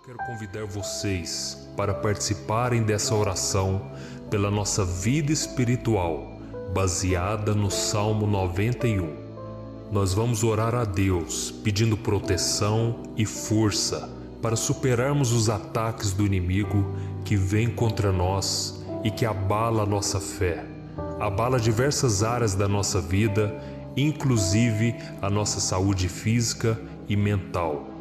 Quero convidar vocês para participarem dessa oração pela nossa vida espiritual, baseada no Salmo 91. Nós vamos orar a Deus pedindo proteção e força para superarmos os ataques do inimigo que vem contra nós e que abala a nossa fé, abala diversas áreas da nossa vida, inclusive a nossa saúde física e mental.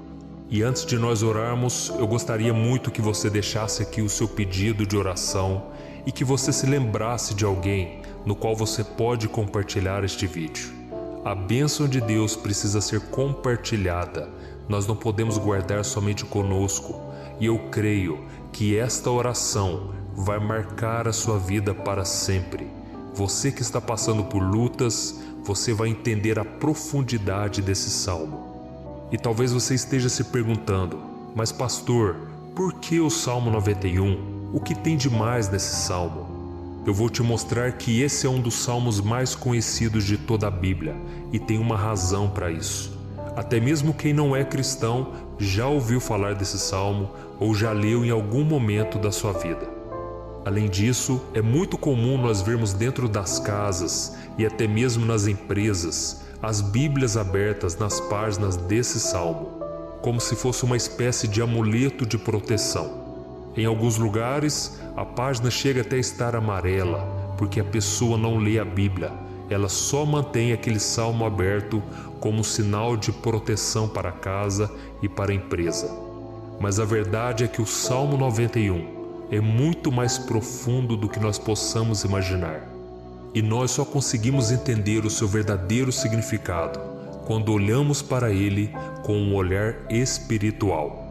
E antes de nós orarmos, eu gostaria muito que você deixasse aqui o seu pedido de oração e que você se lembrasse de alguém no qual você pode compartilhar este vídeo. A bênção de Deus precisa ser compartilhada, nós não podemos guardar somente conosco, e eu creio que esta oração vai marcar a sua vida para sempre. Você que está passando por lutas, você vai entender a profundidade desse salmo. E talvez você esteja se perguntando, mas pastor, por que o Salmo 91? O que tem de mais nesse salmo? Eu vou te mostrar que esse é um dos salmos mais conhecidos de toda a Bíblia e tem uma razão para isso. Até mesmo quem não é cristão já ouviu falar desse salmo ou já leu em algum momento da sua vida. Além disso, é muito comum nós vermos dentro das casas e até mesmo nas empresas as Bíblias abertas nas páginas desse salmo, como se fosse uma espécie de amuleto de proteção. Em alguns lugares, a página chega até a estar amarela, porque a pessoa não lê a Bíblia, ela só mantém aquele salmo aberto como um sinal de proteção para a casa e para a empresa. Mas a verdade é que o Salmo 91 é muito mais profundo do que nós possamos imaginar. E nós só conseguimos entender o seu verdadeiro significado quando olhamos para ele com um olhar espiritual.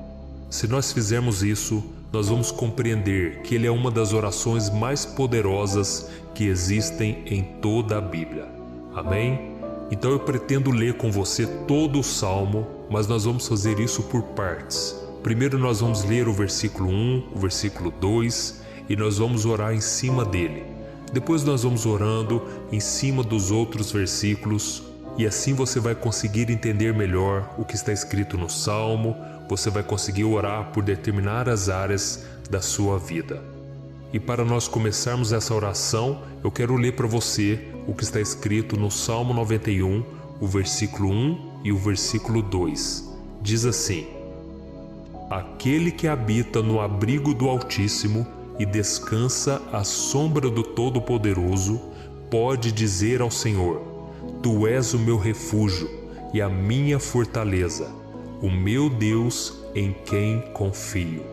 Se nós fizermos isso, nós vamos compreender que ele é uma das orações mais poderosas que existem em toda a Bíblia. Amém? Então eu pretendo ler com você todo o Salmo, mas nós vamos fazer isso por partes. Primeiro nós vamos ler o versículo 1, o versículo 2 e nós vamos orar em cima dele. Depois nós vamos orando em cima dos outros versículos e assim você vai conseguir entender melhor o que está escrito no Salmo, você vai conseguir orar por determinadas áreas da sua vida. E para nós começarmos essa oração, eu quero ler para você o que está escrito no Salmo 91, o versículo 1 e o versículo 2. Diz assim: Aquele que habita no abrigo do Altíssimo e descansa à sombra do Todo-Poderoso, pode dizer ao Senhor: Tu és o meu refúgio e a minha fortaleza, o meu Deus em quem confio.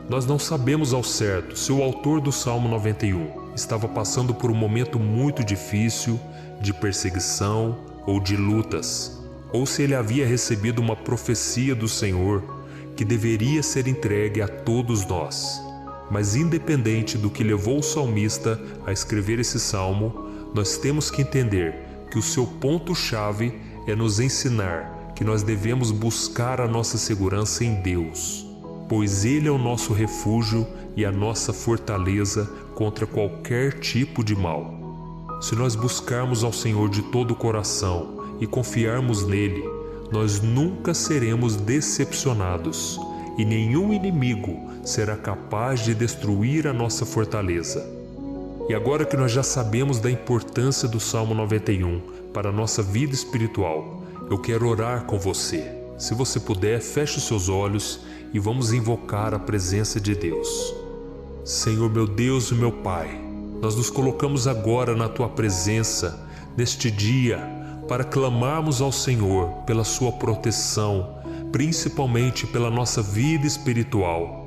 Nós não sabemos ao certo se o autor do Salmo 91 estava passando por um momento muito difícil, de perseguição ou de lutas, ou se ele havia recebido uma profecia do Senhor que deveria ser entregue a todos nós. Mas independente do que levou o salmista a escrever esse salmo, nós temos que entender que o seu ponto-chave é nos ensinar que nós devemos buscar a nossa segurança em Deus, pois Ele é o nosso refúgio e a nossa fortaleza contra qualquer tipo de mal. Se nós buscarmos ao Senhor de todo o coração e confiarmos nele, nós nunca seremos decepcionados e nenhum inimigo será capaz de destruir a nossa fortaleza. E agora que nós já sabemos da importância do Salmo 91 para a nossa vida espiritual, eu quero orar com você. Se você puder, feche os seus olhos e vamos invocar a presença de Deus. Senhor meu Deus e meu Pai, nós nos colocamos agora na Tua presença, neste dia, para clamarmos ao Senhor pela Sua proteção, principalmente pela nossa vida espiritual.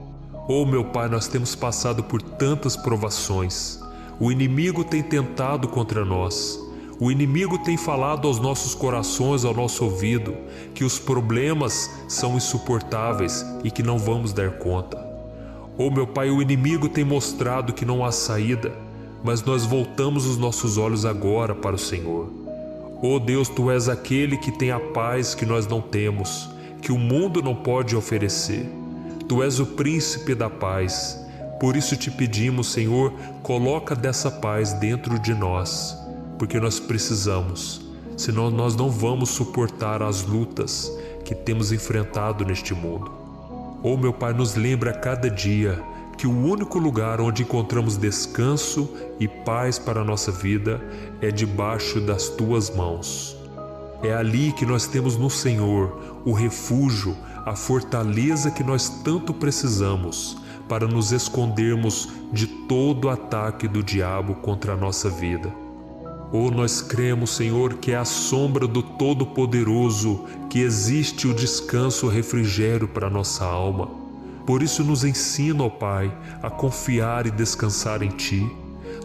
Oh meu Pai, nós temos passado por tantas provações. O inimigo tem tentado contra nós. O inimigo tem falado aos nossos corações, ao nosso ouvido, que os problemas são insuportáveis e que não vamos dar conta. Oh meu Pai, o inimigo tem mostrado que não há saída, mas nós voltamos os nossos olhos agora para o Senhor. Oh Deus, Tu és aquele que tem a paz que nós não temos, que o mundo não pode oferecer. Tu és o príncipe da paz. Por isso te pedimos, Senhor, coloca dessa paz dentro de nós, porque nós precisamos, senão nós não vamos suportar as lutas que temos enfrentado neste mundo. Oh, meu Pai, nos lembra a cada dia que o único lugar onde encontramos descanso e paz para a nossa vida é debaixo das Tuas mãos. É ali que nós temos no Senhor o refúgio, a fortaleza que nós tanto precisamos para nos escondermos de todo ataque do diabo contra a nossa vida. Oh, nós cremos, Senhor, que é à sombra do Todo-Poderoso que existe o descanso, o refrigério para a nossa alma. Por isso nos ensina, ó Pai, a confiar e descansar em Ti.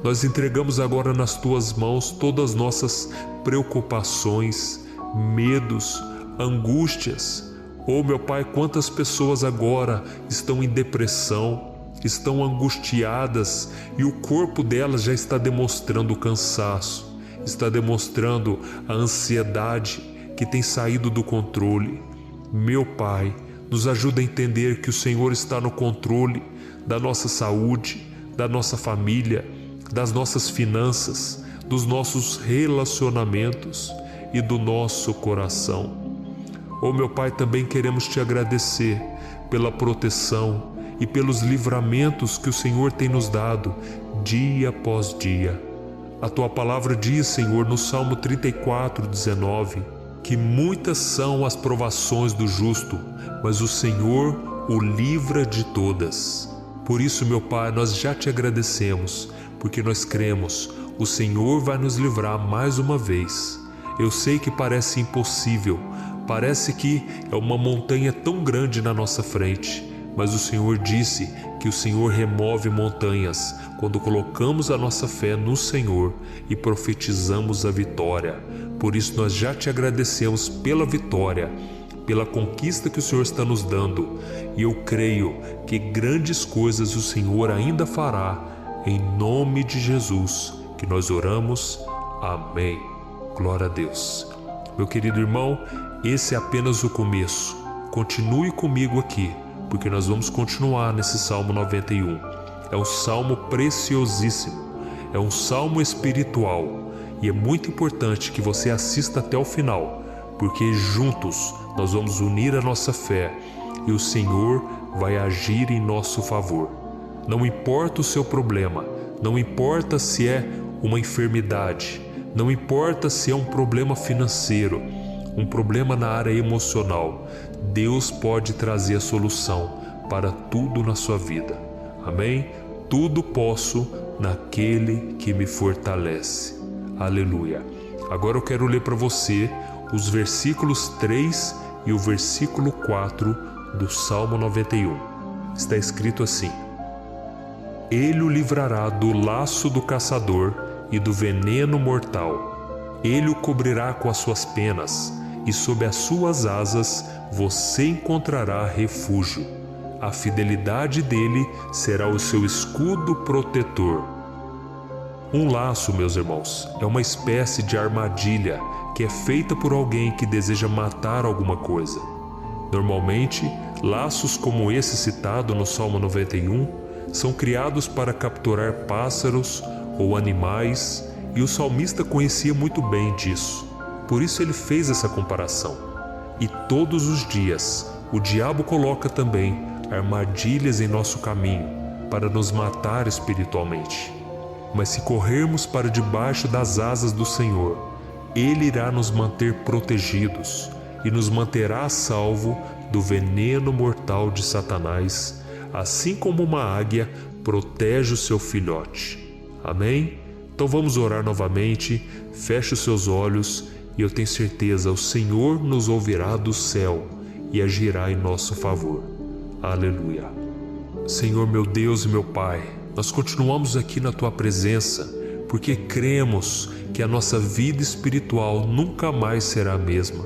Nós entregamos agora nas Tuas mãos todas as nossas preocupações, medos, angústias. Oh, meu Pai, quantas pessoas agora estão em depressão, estão angustiadas e o corpo delas já está demonstrando o cansaço, está demonstrando a ansiedade que tem saído do controle. Meu Pai, nos ajuda a entender que o Senhor está no controle da nossa saúde, da nossa família, das nossas finanças, dos nossos relacionamentos e do nosso coração. Oh, meu Pai, também queremos Te agradecer pela proteção e pelos livramentos que o Senhor tem nos dado dia após dia. A Tua palavra diz, Senhor, no Salmo 34:19, que muitas são as provações do justo, mas o Senhor o livra de todas. Por isso, meu Pai, nós já Te agradecemos, porque nós cremos, o Senhor vai nos livrar mais uma vez. Eu sei que parece impossível, parece que é uma montanha tão grande na nossa frente, mas o Senhor disse que o Senhor remove montanhas quando colocamos a nossa fé no Senhor e profetizamos a vitória. Por isso nós já Te agradecemos pela vitória, pela conquista que o Senhor está nos dando, e eu creio que grandes coisas o Senhor ainda fará, em nome de Jesus, que nós oramos. Amém. Glória a Deus. Meu querido irmão, esse é apenas o começo. Continue comigo aqui, porque nós vamos continuar nesse Salmo 91. É um salmo preciosíssimo, é um salmo espiritual, e é muito importante que você assista até o final, porque juntos nós vamos unir a nossa fé e o Senhor vai agir em nosso favor. Não importa o seu problema, não importa se é uma enfermidade, não importa se é um problema financeiro, um problema na área emocional, Deus pode trazer a solução para tudo na sua vida. Amém? Tudo posso naquele que me fortalece. Aleluia. Agora eu quero ler para você os versículos 3 e o versículo 4 do Salmo 91. Está escrito assim: Ele o livrará do laço do caçador e do veneno mortal. Ele o cobrirá com as suas penas, e sob as suas asas você encontrará refúgio. A fidelidade dele será o seu escudo protetor. Um laço, meus irmãos, é uma espécie de armadilha que é feita por alguém que deseja matar alguma coisa. Normalmente, laços como esse citado no Salmo 91 são criados para capturar pássaros ou animais, e o salmista conhecia muito bem disso. Por isso ele fez essa comparação. E todos os dias, o diabo coloca também armadilhas em nosso caminho para nos matar espiritualmente. Mas se corrermos para debaixo das asas do Senhor, Ele irá nos manter protegidos e nos manterá a salvo do veneno mortal de Satanás, assim como uma águia protege o seu filhote. Amém? Então vamos orar novamente. Feche os seus olhos e eu tenho certeza, o Senhor nos ouvirá do céu e agirá em nosso favor. Aleluia. Senhor, meu Deus e meu Pai, nós continuamos aqui na Tua presença porque cremos que a nossa vida espiritual nunca mais será a mesma.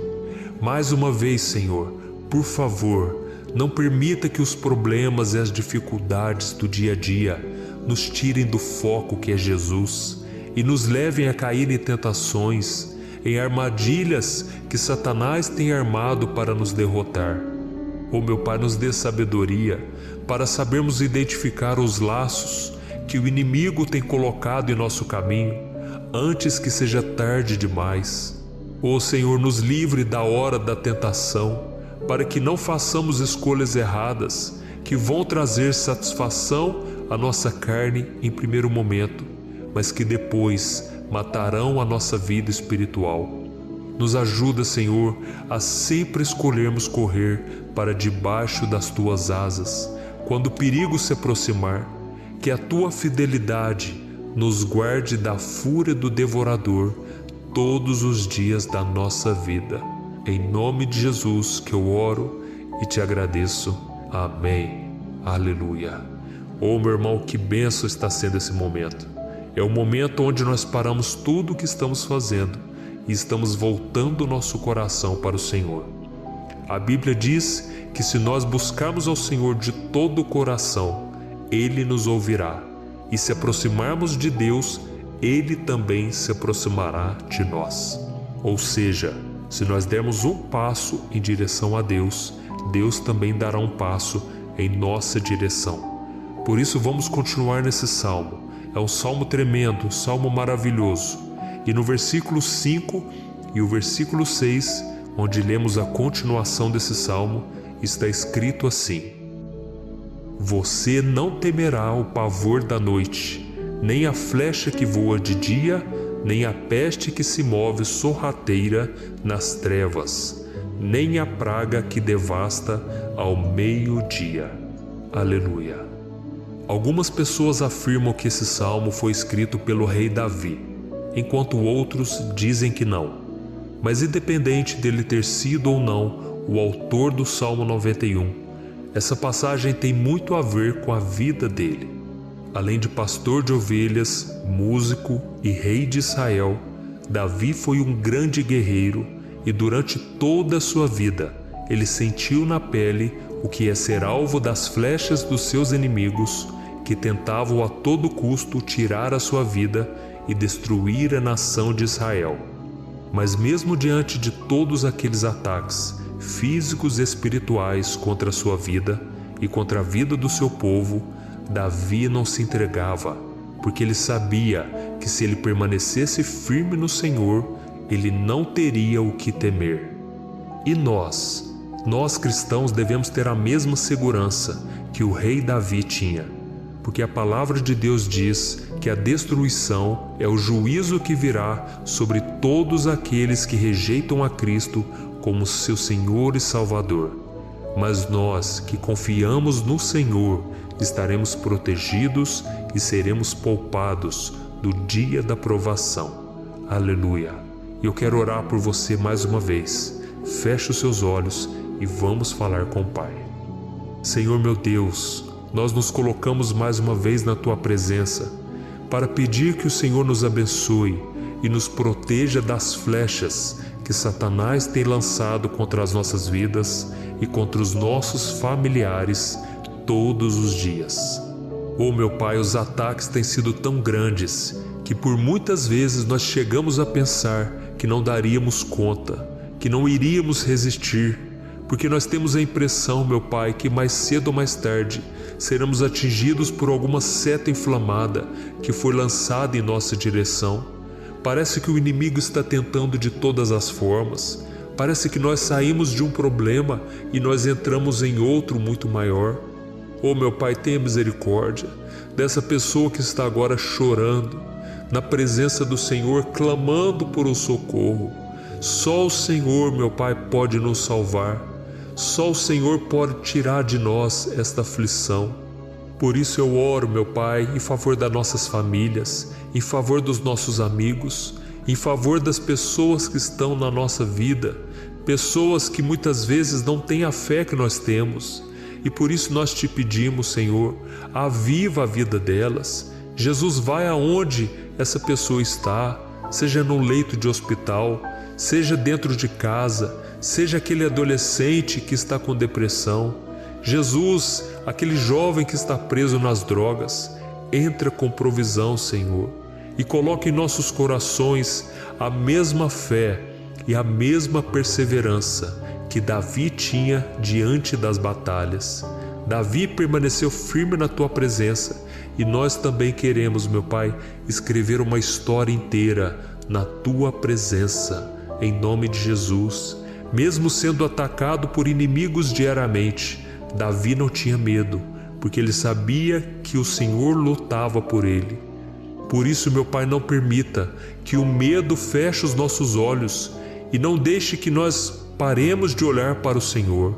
Mais uma vez, Senhor, por favor, não permita que os problemas e as dificuldades do dia a dia nos tirem do foco que é Jesus e nos levem a cair em tentações, em armadilhas que Satanás tem armado para nos derrotar. Oh, meu Pai, nos dê sabedoria para sabermos identificar os laços que o inimigo tem colocado em nosso caminho antes que seja tarde demais. Oh, Senhor, nos livre da hora da tentação, para que não façamos escolhas erradas que vão trazer satisfação à nossa carne em primeiro momento, mas que depois matarão a nossa vida espiritual. Nos ajuda, Senhor, a sempre escolhermos correr para debaixo das Tuas asas, quando o perigo se aproximar, que a Tua fidelidade nos guarde da fúria do devorador todos os dias da nossa vida. Em nome de Jesus que eu oro e te agradeço. Amém. Aleluia. Oh, meu irmão, que bênção está sendo esse momento. É o momento onde nós paramos tudo o que estamos fazendo e estamos voltando o nosso coração para o Senhor. A Bíblia diz que se nós buscarmos ao Senhor de todo o coração, Ele nos ouvirá. E se aproximarmos de Deus, Ele também se aproximará de nós. Ou seja, se nós dermos um passo em direção a Deus, Deus também dará um passo em nossa direção. Por isso vamos continuar nesse salmo. É um salmo tremendo, um salmo maravilhoso. E no versículo 5 e o versículo 6, onde lemos a continuação desse salmo, está escrito assim: Você não temerá o pavor da noite, nem a flecha que voa de dia, nem a peste que se move sorrateira nas trevas, nem a praga que devasta ao meio-dia. Aleluia. Algumas pessoas afirmam que esse salmo foi escrito pelo rei Davi, enquanto outros dizem que não. Mas independente dele ter sido ou não o autor do Salmo 91, essa passagem tem muito a ver com a vida dele. Além de pastor de ovelhas, músico e rei de Israel, Davi foi um grande guerreiro e durante toda a sua vida ele sentiu na pele o que é ser alvo das flechas dos seus inimigos que tentavam a todo custo tirar a sua vida e destruir a nação de Israel. Mas mesmo diante de todos aqueles ataques físicos e espirituais contra a sua vida e contra a vida do seu povo, Davi não se entregava, porque ele sabia que se ele permanecesse firme no Senhor, ele não teria o que temer. E nós cristãos devemos ter a mesma segurança que o rei Davi tinha, porque a palavra de Deus diz que a destruição é o juízo que virá sobre todos aqueles que rejeitam a Cristo como seu Senhor e Salvador. Mas nós que confiamos no Senhor estaremos protegidos e seremos poupados do dia da provação. Aleluia! Eu quero orar por você mais uma vez. Feche os seus olhos e vamos falar com o Pai. Senhor meu Deus, nós nos colocamos mais uma vez na Tua presença para pedir que o Senhor nos abençoe e nos proteja das flechas que Satanás tem lançado contra as nossas vidas e contra os nossos familiares todos os dias. Oh meu Pai, os ataques têm sido tão grandes que por muitas vezes nós chegamos a pensar que não daríamos conta, que não iríamos resistir, porque nós temos a impressão, meu Pai, que mais cedo ou mais tarde seremos atingidos por alguma seta inflamada que foi lançada em nossa direção. Parece que o inimigo está tentando de todas as formas. Parece que nós saímos de um problema e nós entramos em outro muito maior. Oh meu Pai, tenha misericórdia dessa pessoa que está agora chorando, na presença do Senhor, clamando por um socorro. Só o Senhor, meu Pai, pode nos salvar. Só o Senhor pode tirar de nós esta aflição. Por isso eu oro, meu Pai, em favor das nossas famílias, em favor dos nossos amigos, em favor das pessoas que estão na nossa vida, pessoas que muitas vezes não têm a fé que nós temos. E por isso nós te pedimos, Senhor, aviva a vida delas. Jesus, vai aonde essa pessoa está, seja no leito de hospital, seja dentro de casa, seja aquele adolescente que está com depressão. Jesus, aquele jovem que está preso nas drogas, entra com provisão, Senhor, e coloca em nossos corações a mesma fé e a mesma perseverança que Davi tinha diante das batalhas. Davi permaneceu firme na Tua presença e nós também queremos, meu Pai, escrever uma história inteira na Tua presença. Em nome de Jesus, Mesmo sendo atacado por inimigos diariamente, Davi não tinha medo, porque ele sabia que o Senhor lutava por ele. Por isso, meu Pai, não permita que o medo feche os nossos olhos e não deixe que nós paremos de olhar para o Senhor.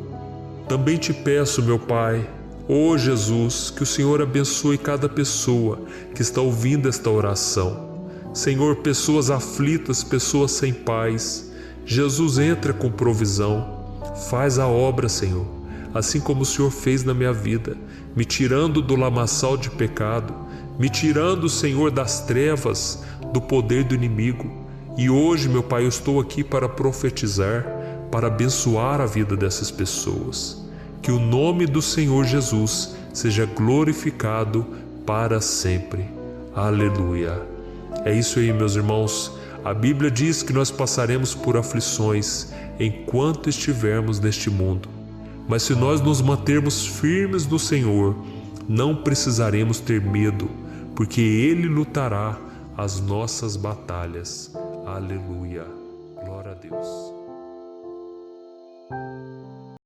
Também te peço, meu Pai, ó Jesus, que o Senhor abençoe cada pessoa que está ouvindo esta oração. Senhor, pessoas aflitas, pessoas sem paz, Jesus, entra com provisão, faz a obra, Senhor, assim como o Senhor fez na minha vida, me tirando do lamaçal de pecado, me tirando, Senhor, das trevas, do poder do inimigo. E hoje, meu Pai, eu estou aqui para profetizar, para abençoar a vida dessas pessoas. Que o nome do Senhor Jesus seja glorificado para sempre. Aleluia. É isso aí, meus irmãos. A Bíblia diz que nós passaremos por aflições enquanto estivermos neste mundo. Mas se nós nos mantermos firmes no Senhor, não precisaremos ter medo, porque Ele lutará as nossas batalhas. Aleluia. Glória a Deus.